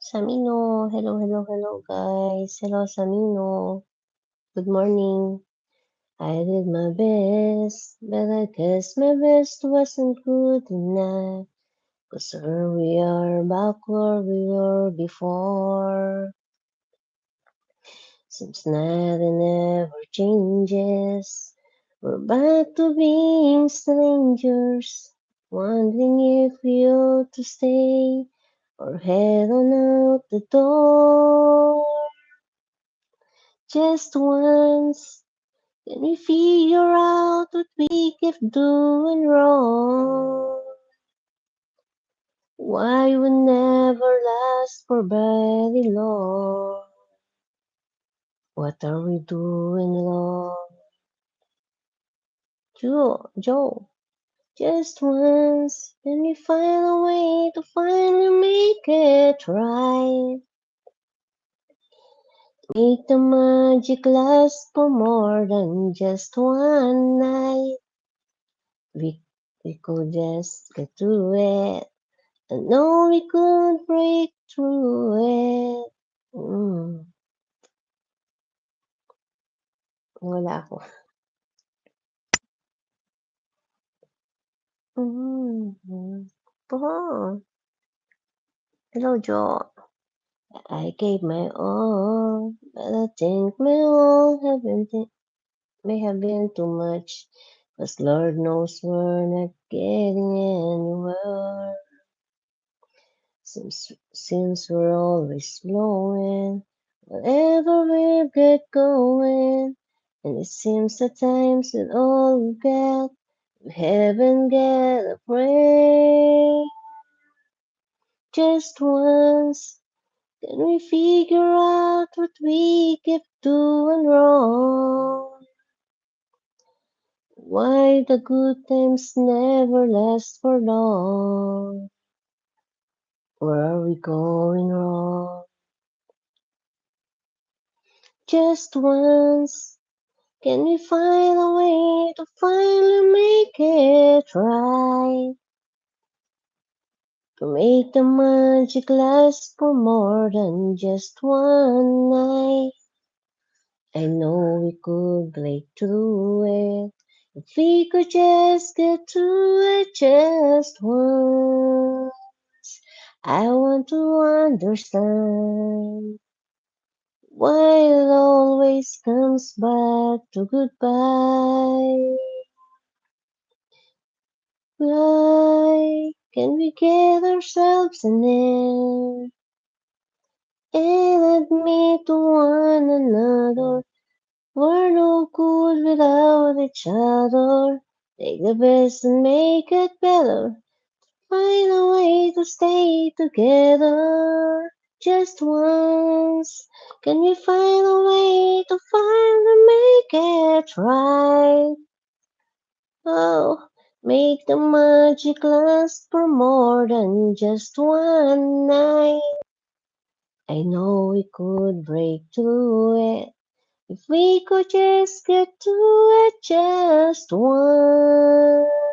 Samino, hello guys. Hello Samino. Good morning. I did my best, but I guess my best wasn't good enough. 'Cause here we are back where we were before. Seems nothing ever changes. We're back to being strangers, wondering if we ought to stay or head on out the door. Just once, can we figure out what we kept doing wrong? Why we never last for very long? What are we doing wrong? Joe, just once, can we find a way to finally make it right? Make the magic last for more than just one night. We could just get through it. I know we could break through it. Wala ako. Oh, hello, Joe. I gave my all, but I think my all may have been too much. 'Cause Lord knows we're not getting anywhere. Since we're always blowing, whatever we get going, and it seems at times that all we get, we haven't get a break. Just once, can we figure out what we kept doing wrong? Why the good times never last for long? Where are we going wrong? Just once, can we find a way to finally make it right? To make the magic last for more than just one night. I know we could break through it if we could just get through it just once. I want to understand why it always comes back to goodbye. Why can we get ourselves in it and admit to one another we're no good without each other? Take the best and make it better. Find a way to stay together just once. Can we find a way to finally make it right? Oh, make the magic last for more than just one night. I know we could break through it if we could just get to it just once.